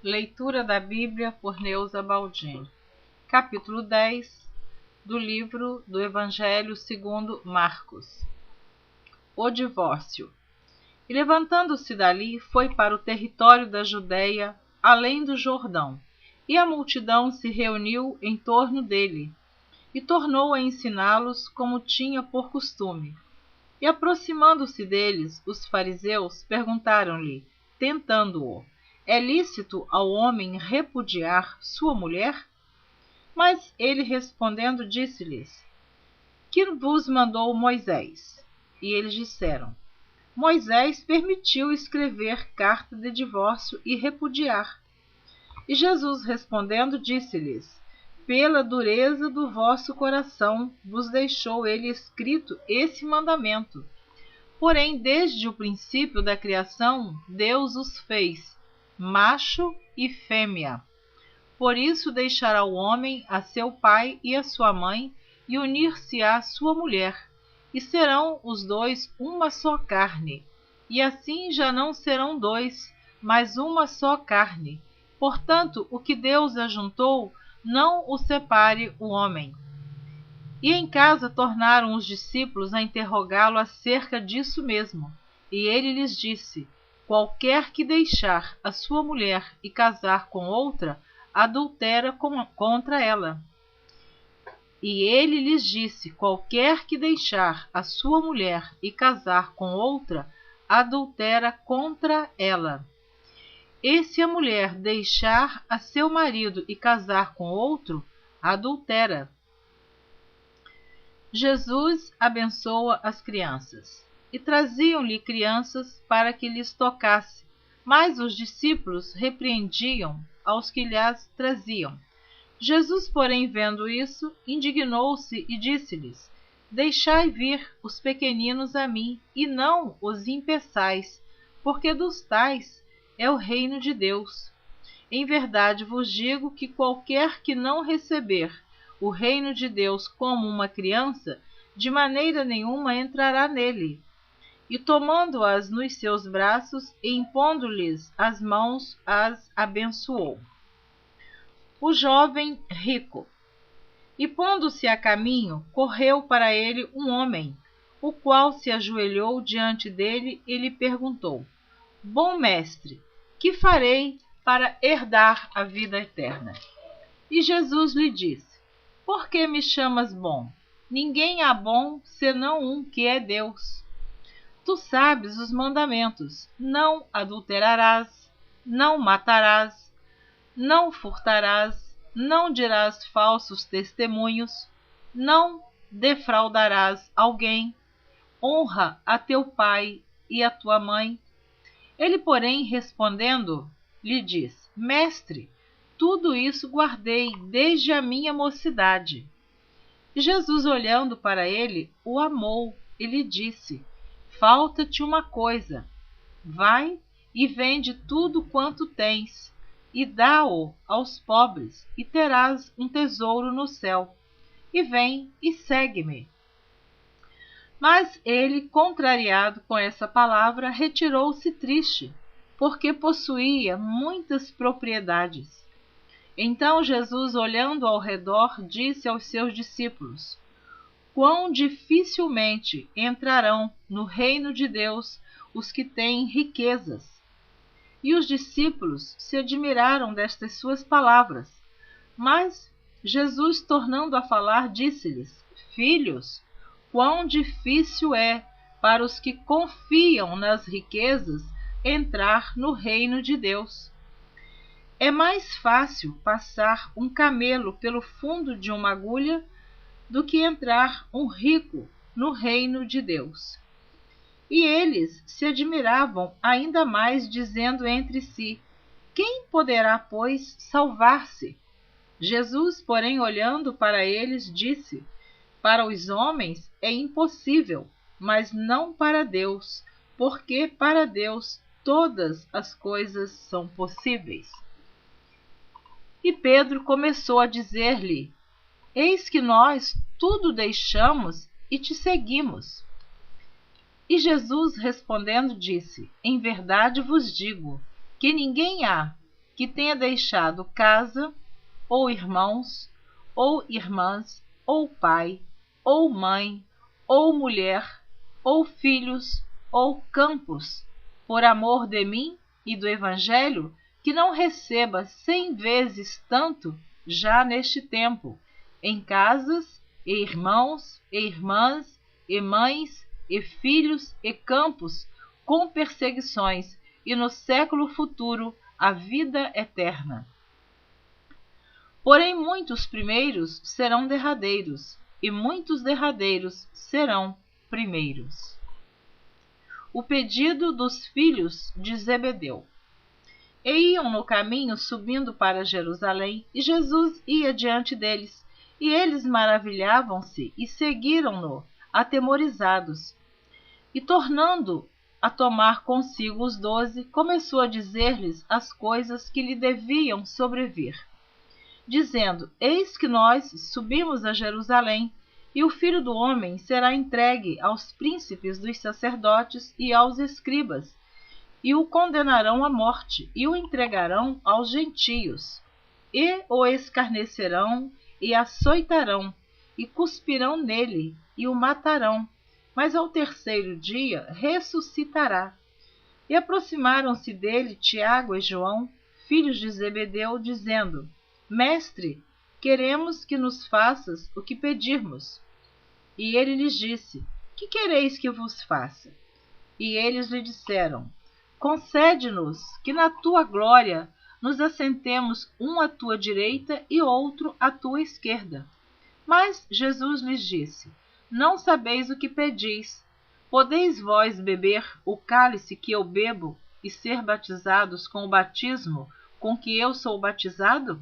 Leitura da Bíblia por Neuza Baldini. Capítulo 10 do livro do Evangelho segundo Marcos. O divórcio. E levantando-se dali, foi para o território da Judéia, além do Jordão, e a multidão se reuniu em torno dele, e tornou a ensiná-los como tinha por costume. E aproximando-se deles, os fariseus perguntaram-lhe, tentando-o: é lícito ao homem repudiar sua mulher? Mas ele respondendo disse-lhes: que vos mandou Moisés? E eles disseram: Moisés permitiu escrever carta de divórcio e repudiar. E Jesus respondendo disse-lhes: pela dureza do vosso coração vos deixou ele escrito esse mandamento. Porém, desde o princípio da criação, Deus os fez macho e fêmea. Por isso deixará o homem a seu pai e a sua mãe, e unir-se-á à sua mulher, e serão os dois uma só carne. E assim já não serão dois, mas uma só carne. Portanto, o que Deus ajuntou, não o separe o homem. E em casa tornaram os discípulos a interrogá-lo acerca disso mesmo. E ele lhes disse: qualquer que deixar a sua mulher e casar com outra, adultera contra ela. E ele lhes disse: qualquer que deixar a sua mulher e casar com outra, adultera contra ela. E se a mulher deixar a seu marido e casar com outro, adultera. Jesus abençoa as crianças. E traziam-lhe crianças para que lhes tocasse, mas os discípulos repreendiam aos que lhes traziam. Jesus, porém, vendo isso, indignou-se e disse-lhes: deixai vir os pequeninos a mim, e não os impeçais, porque dos tais é o reino de Deus. Em verdade vos digo que qualquer que não receber o reino de Deus como uma criança, de maneira nenhuma entrará nele. E tomando-as nos seus braços e impondo-lhes as mãos, as abençoou. O jovem rico. E pondo-se a caminho, correu para ele um homem, o qual se ajoelhou diante dele e lhe perguntou: bom mestre, que farei para herdar a vida eterna? E Jesus lhe disse: por que me chamas bom? Ninguém há bom senão um, que é Deus. Tu sabes os mandamentos: não adulterarás, não matarás, não furtarás, não dirás falsos testemunhos, não defraudarás alguém, honra a teu pai e a tua mãe. Ele, porém, respondendo, lhe diz: mestre, tudo isso guardei desde a minha mocidade. E Jesus, olhando para ele, o amou e lhe disse: falta-te uma coisa. Vai e vende tudo quanto tens, e dá-o aos pobres, e terás um tesouro no céu. E vem e segue-me. Mas ele, contrariado com essa palavra, retirou-se triste, porque possuía muitas propriedades. Então Jesus, olhando ao redor, disse aos seus discípulos: quão dificilmente entrarão no reino de Deus os que têm riquezas. E os discípulos se admiraram destas suas palavras. Mas Jesus, tornando a falar, disse-lhes: filhos, quão difícil é para os que confiam nas riquezas entrar no reino de Deus. É mais fácil passar um camelo pelo fundo de uma agulha do que entrar um rico no reino de Deus. E eles se admiravam ainda mais, dizendo entre si: quem poderá, pois, salvar-se? Jesus, porém, olhando para eles, disse: para os homens é impossível, mas não para Deus, porque para Deus todas as coisas são possíveis. E Pedro começou a dizer-lhe: eis que nós tudo deixamos e te seguimos. E Jesus, respondendo, disse: em verdade vos digo que ninguém há que tenha deixado casa, ou irmãos, ou irmãs, ou pai, ou mãe, ou mulher, ou filhos, ou campos, por amor de mim e do Evangelho, que não receba 100 vezes tanto já neste tempo, em casas, e irmãos, e irmãs, e mães, e filhos, e campos, com perseguições, e no século futuro a vida eterna. Porém, muitos primeiros serão derradeiros, e muitos derradeiros serão primeiros. O pedido dos filhos de Zebedeu. E iam no caminho subindo para Jerusalém, e Jesus ia diante deles, e eles maravilhavam-se e seguiram-no, atemorizados. E tornando a tomar consigo os 12, começou a dizer-lhes as coisas que lhe deviam sobrevir, dizendo: Eis que nós subimos a Jerusalém, e o Filho do Homem será entregue aos príncipes dos sacerdotes e aos escribas, e o condenarão à morte, e o entregarão aos gentios, e o escarnecerão, e açoitarão, e cuspirão nele, e o matarão, mas ao terceiro dia ressuscitará. E aproximaram-se dele Tiago e João, filhos de Zebedeu, dizendo: Mestre, queremos que nos faças o que pedirmos. E ele lhes disse: Que quereis que vos faça? E eles lhe disseram: Concede-nos que na tua glória nos assentemos um à tua direita e outro à tua esquerda. Mas Jesus lhes disse: Não sabeis o que pedis. Podeis vós beber o cálice que eu bebo e ser batizados com o batismo com que eu sou batizado?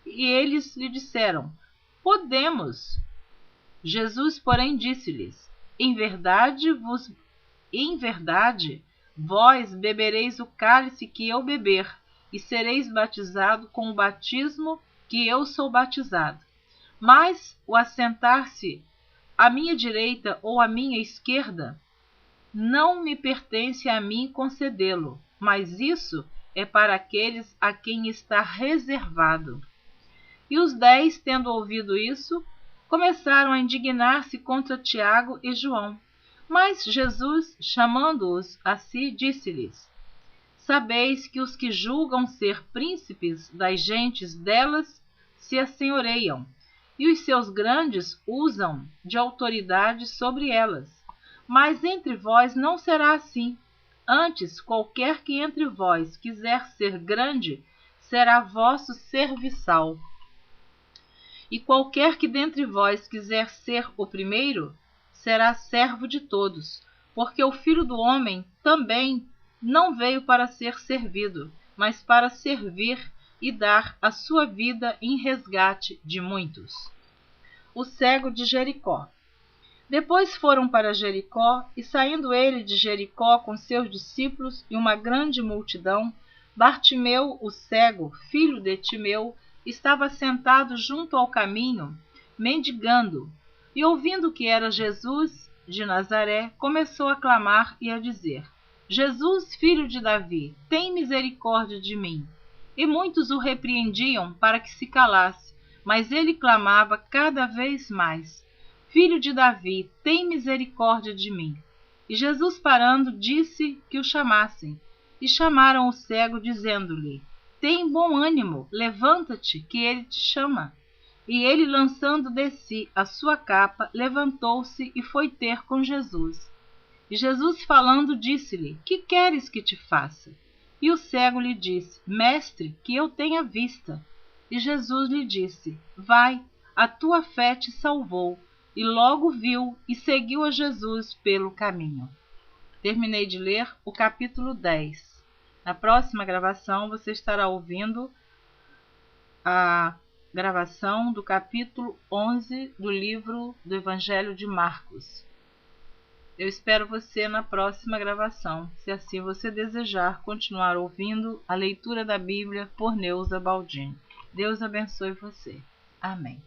E eles lhe disseram: Podemos. Jesus, porém, disse-lhes: Em verdade, vós bebereis o cálice que eu beber, e sereis batizado com o batismo que eu sou batizado. Mas o assentar-se à minha direita ou à minha esquerda, não me pertence a mim concedê-lo, mas isso é para aqueles a quem está reservado. E os 10, tendo ouvido isso, começaram a indignar-se contra Tiago e João. Mas Jesus, chamando-os a si, disse-lhes: Sabeis que os que julgam ser príncipes das gentes delas se assenhoreiam, e os seus grandes usam de autoridade sobre elas. Mas entre vós não será assim. Antes, qualquer que entre vós quiser ser grande, será vosso serviçal. E qualquer que dentre vós quiser ser o primeiro, será servo de todos, porque o Filho do Homem também não veio para ser servido, mas para servir e dar a sua vida em resgate de muitos. O cego de Jericó. Depois foram para Jericó, e saindo ele de Jericó com seus discípulos e uma grande multidão, Bartimeu, o cego, filho de Timeu, estava sentado junto ao caminho, mendigando, e ouvindo que era Jesus de Nazaré, começou a clamar e a dizer: Jesus, filho de Davi, tem misericórdia de mim. E muitos o repreendiam para que se calasse, mas ele clamava cada vez mais: Filho de Davi, tem misericórdia de mim. E Jesus, parando, disse que o chamassem. E chamaram o cego, dizendo-lhe: Tem bom ânimo, levanta-te, que ele te chama. E ele, lançando de si a sua capa, levantou-se e foi ter com Jesus. E Jesus, falando, disse-lhe: Que queres que te faça? E o cego lhe disse: Mestre, que eu tenha vista. E Jesus lhe disse: Vai, a tua fé te salvou. E logo viu e seguiu a Jesus pelo caminho. Terminei de ler o capítulo 10. Na próxima gravação você estará ouvindo a gravação do capítulo 11 do livro do Evangelho de Marcos. Eu espero você na próxima gravação, se assim você desejar continuar ouvindo a leitura da Bíblia por Neuza Baldin. Deus abençoe você. Amém.